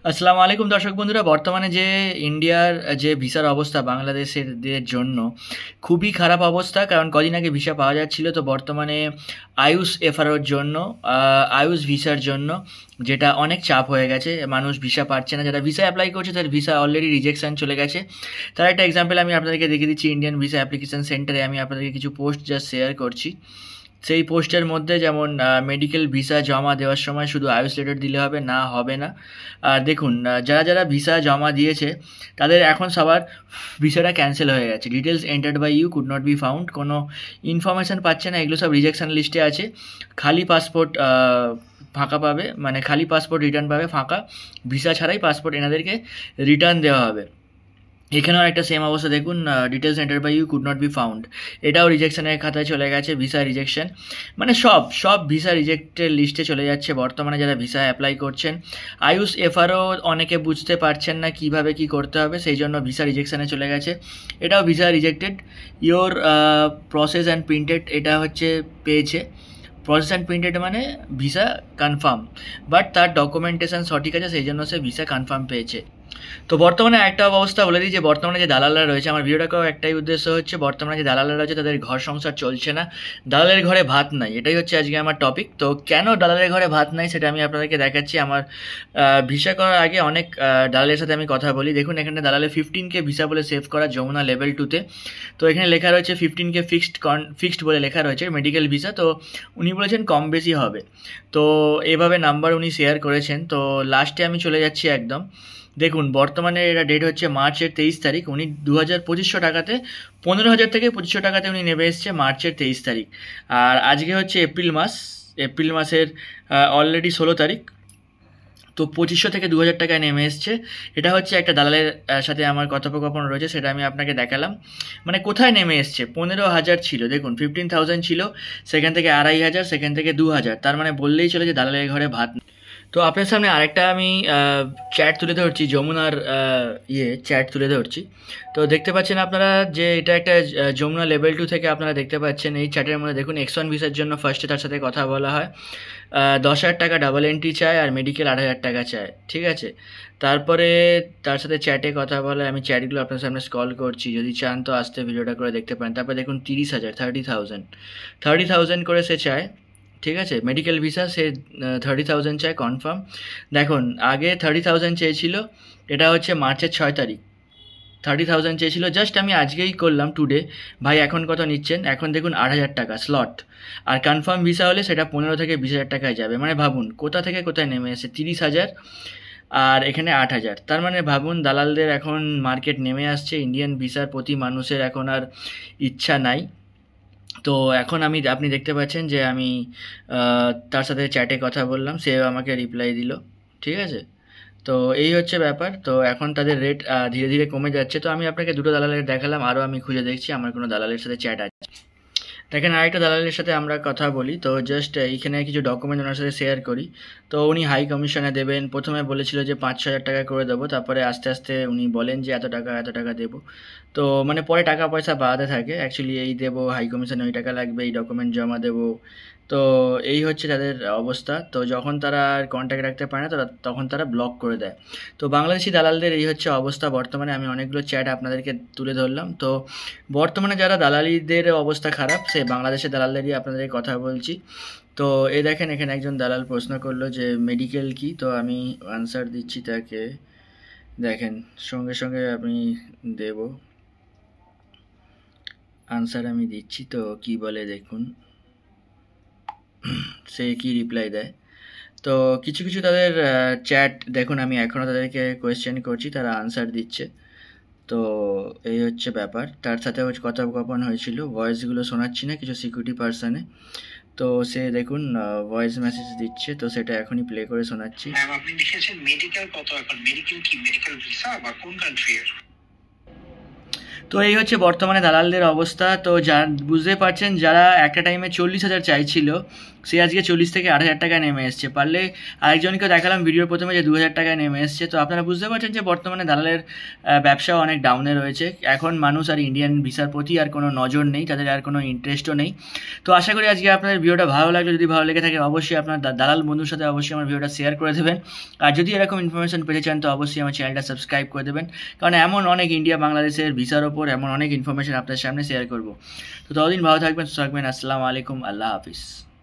আসসালামু আলাইকুম দর্শক বন্ধুরা। বর্তমানে যে ইন্ডিয়ার যে ভিসার অবস্থা বাংলাদেশের দের জন্য খুবই খারাপ অবস্থা, কারণ কদিন আগে ভিসা পাওয়া যাচ্ছিল, তো বর্তমানে আয়ুষ এফআরওর জন্য আয়ুষ ভিসার জন্য যেটা অনেক চাপ হয়ে গেছে, মানুষ ভিসা পাচ্ছে না। যারা ভিসা অ্যাপ্লাই করছে তাদের ভিসা অলরেডি রিজেকশন চলে গেছে। তার একটা এক্সাম্পল আমি আপনাদেরকে দেখিয়ে দিচ্ছি। ইন্ডিয়ান ভিসা অ্যাপ্লিকেশন সেন্টারে আমি আপনাদেরকে কিছু পোস্ট জাস্ট শেয়ার করছি। সেই পোস্টের মধ্যে যেমন মেডিকেল ভিসা জমা দেওয়ার সময় শুধু আয়ুষ লেটার দিলে হবে না। আর দেখুন, যারা যারা ভিসা জমা দিয়েছে তাদের এখন সবার ভিসাটা ক্যান্সেল হয়ে গেছে। Details entered by you could not be found, কোনো ইনফরমেশান পাচ্ছে না, এগুলো সব রিজেকশন লিস্টে আছে। খালি পাসপোর্ট ফাঁকা পাবে, মানে খালি পাসপোর্ট রিটার্ন পাবে, ফাঁকা ভিসা ছাড়াই পাসপোর্ট এনাদেরকে রিটার্ন দেওয়া হবে। এখানেও একটা সেম অবস্থা দেখুন, details enter by you could not be found, এটাও রিজেকশনের খাতায় চলে গেছে। ভিসা রিজেকশন, মানে সব ভিসা রিজেক্টের লিস্টে চলে যাচ্ছে বর্তমানে যারা ভিসা অ্যাপ্লাই করছেন। আয়ুষ এফআরও অনেকে বুঝতে পারছেন না কিভাবে কি করতে হবে, সেই জন্য ভিসা রিজেকশনে চলে গেছে। এটাও visa rejected, your process and printed, এটা হচ্ছে পেয়েছে। প্রসেস অ্যান্ড প্রিন্টেড মানে ভিসা কনফার্ম, বাট তার ডকুমেন্টেশন সঠিক আছে, সেই জন্য সে ভিসা কনফার্ম পেয়েছে। তো বর্তমানে একটা অবস্থা বলে দিই যে বর্তমানে যে দালালরা রয়েছে, আমার ভিডিওটা করার একটাই উদ্দেশ্য হচ্ছে বর্তমানে যে দালালরা রয়েছে তাদের ঘর সংসার চলছে না, দালালের ঘরে ভাত নাই, এটাই হচ্ছে আজকে আমার টপিক। তো কেন দালালের ঘরে ভাত নাই সেটা আমি আপনাদেরকে দেখাচ্ছি। আমার ভিসা করার আগে অনেক দালালের সাথে আমি কথা বলি। দেখুন, এখানে দালালে 15K ভিসা বলে সেভ করা যমুনা লেভেল 2-তে। তো এখানে লেখা রয়েছে 15K ফিক্সড বলে লেখা রয়েছে মেডিকেল ভিসা। তো উনি বলেছেন কম বেশি হবে, তো এভাবে নাম্বার উনি শেয়ার করেছেন। তো লাস্টে আমি চলে যাচ্ছি একদম। দেখুন, বর্তমানে এটা ডেট হচ্ছে মার্চের 23 তারিখ। উনি 2500 টাকাতে 15,000 থেকে 2500 টাকাতে উনি নেমে এসছে মার্চের 23 তারিখ। আর আজকে হচ্ছে এপ্রিল মাসের অলরেডি 16 তারিখ। তো 2500 থেকে 2000 টাকায় নেমে এসছে। এটা হচ্ছে একটা দালালের সাথে আমার কথোপকথন রয়েছে, সেটা আমি আপনাকে দেখালাম। মানে কোথায় নেমে এসছে, 15,000 ছিল, দেখুন 15,000 ছিল, সেখান থেকে 2,500, সেখান থেকে 2,000, তার মানে বললেই চলে যে দালালের ঘরে ভাত। তো আপনার সামনে আরেকটা আমি চ্যাট তুলে ধরছি, যমুনার চ্যাট তুলে ধরছি। তো দেখতে পাচ্ছেন আপনারা যে এটা একটা যমুনা লেভেল 2 থেকে আপনারা দেখতে পাচ্ছেন। এই চ্যাটের মধ্যে দেখুন, X1 ভিসার জন্য ফার্স্টে তার সাথে কথা বলা হয়, 10,000 টাকা ডাবল এন্ট্রি চায় আর মেডিকেল 8,000 টাকা চায়, ঠিক আছে। তারপরে তার সাথে চ্যাটে কথা বলে, আমি চ্যাটগুলো আপনার সামনে স্ক্রল করছি, যদি চান তো আসতে ভিডিওটা করে দেখতে পারেন। তারপরে দেখুন 30,000, 30,000 করে সে চায়, ঠিক আছে। মেডিকেল ভিসা সে 30,000 চায় কনফার্ম। দেখুন, আগে 30,000 চেয়েছিল, এটা হচ্ছে মার্চের 6 তারিখ 30,000 চেয়েছিল। জাস্ট আমি আজকেই করলাম টুডে, ভাই এখন কত নিচ্ছেন, এখন দেখুন 8,000 টাকা স্লট। আর কনফার্ম ভিসা হলে সেটা 15 থেকে 20,000 টাকায় যাবে। মানে ভাবুন কোথা থেকে কোথায় নেমে এসে 30,000 আর এখানে 8,000। তার মানে ভাবুন দালালদের এখন মার্কেট নেমে আসছে, ইন্ডিয়ান ভিসার প্রতি মানুষের এখন আর ইচ্ছা নাই। তো এখন আপনি দেখতে পাচ্ছেন যে আমি তার সাথে চ্যাটে কথা বললাম, সে আমাকে রিপ্লাই দিল, ঠিক আছে। তো এই হচ্ছে ব্যাপার। তো এখন তাদের রেট ধীরে ধীরে কমে যাচ্ছে। তো আমি আপনাকে দুটো দালালের দেখালাম, আরও আমি খুঁজে দেখছি আমার কোনো দালালের সাথে চ্যাট আছে। দেখেন, আরেকটা দালালের সাথে আমরা কথা বলি। তো জাস্ট এইখানে কিছু ডকুমেন্ট ওনার সাথে শেয়ার করি। তো উনি হাই কমিশনে দেবেন, প্রথমে বলেছিল যে 5-6 হাজার টাকা করে দেবো, তারপরে আস্তে আস্তে উনি বলেন যে এত টাকা দেবো। তো মানে পরে টাকা পয়সা বাড়াতে থাকে, অ্যাকচুয়ালি এই দেবো, হাই কমিশনে ওই টাকা লাগবে, এই ডকুমেন্ট জমা দেবো। তো এই হচ্ছে তাদের অবস্থা। তো যখন তারা আর কন্ট্যাক্ট রাখতে পারে না তখন তারা ব্লক করে দেয়। তো বাংলাদেশি দালালদের এই হচ্ছে অবস্থা বর্তমানে। আমি অনেকগুলো চ্যাট আপনাদেরকে তুলে ধরলাম। তো বর্তমানে যারা দালালিদের অবস্থা খারাপ, সে বাংলাদেশের দালালদেরই আপনাদের কথা বলছি। তো এই দেখেন, এখানে একজন দালাল প্রশ্ন করলো যে মেডিকেল কি, তো আমি আনসার দিচ্ছি তাকে। দেখেন, সঙ্গে সঙ্গে আমি দেব আনসার, আমি দিচ্ছি। তো কি বলে দেখুন, সে কি রিপ্লাই দেয়। তো কিছু কিছু তাদের চ্যাট দেখুন, আমি এখনও তাদেরকে কোয়েশ্চেন করছি, তারা আনসার দিচ্ছে। তো এই হচ্ছে ব্যাপার। তার সাথে হচ্ছে কথোপকথন হয়েছিল, ভয়েসগুলো শোনাচ্ছি না, কিছু সিকিউরিটি পার্সনে। তো সে দেখুন ভয়েস মেসেজ দিচ্ছে, তো সেটা এখনই প্লে করে শোনাচ্ছি। ম্যাম, আপনি লিখেছেন মেডিকেল কত, এখন মেডিকেল কি, মেডিকেল ভিসা বা কোন কান্ট্রি এর? তো এই হচ্ছে বর্তমানে দালালদের অবস্থা। তো বুঝতে পারছেন, যারা একটা টাইমে 40,000 চাইছিল সে আজকে 40 থেকে 8,000 টাকায় নেমে এসছে। পারলে আরেকজনকে দেখালাম ভিডিওর প্রথমে যে 2,000 টাকায় নেমে এসছে। তো আপনারা বুঝতে পারছেন যে বর্তমানে দালালের ব্যবসাও অনেক ডাউনে রয়েছে। এখন মানুষ আর ইন্ডিয়ান ভিসার প্রতি আর কোনো নজর নেই, তাদের আর কোনো ইন্টারেস্টও নেই। তো আশা করি আজকে আপনাদের ভিডিওটা ভালো লাগলো। যদি ভালো লেগে থাকে অবশ্যই আপনার দালাল বন্ধুর সাথে অবশ্যই আমার ভিডিওটা শেয়ার করে দেবেন। আর যদি এরকম ইনফরমেশন পেতে চান তো অবশ্যই আমার চ্যানেলটা সাবস্ক্রাইব করে দেবেন, কারণ এমন অনেক ইন্ডিয়া বাংলাদেশের ভিসার ওপর এমন অনেক ইনফরমেশন আপনার সামনে শেয়ার করব। তো ততদিন ভালো থাকবেন, সুস্থ থাকবেন। আসসালামু আলাইকুম, আল্লাহ হাফিজ।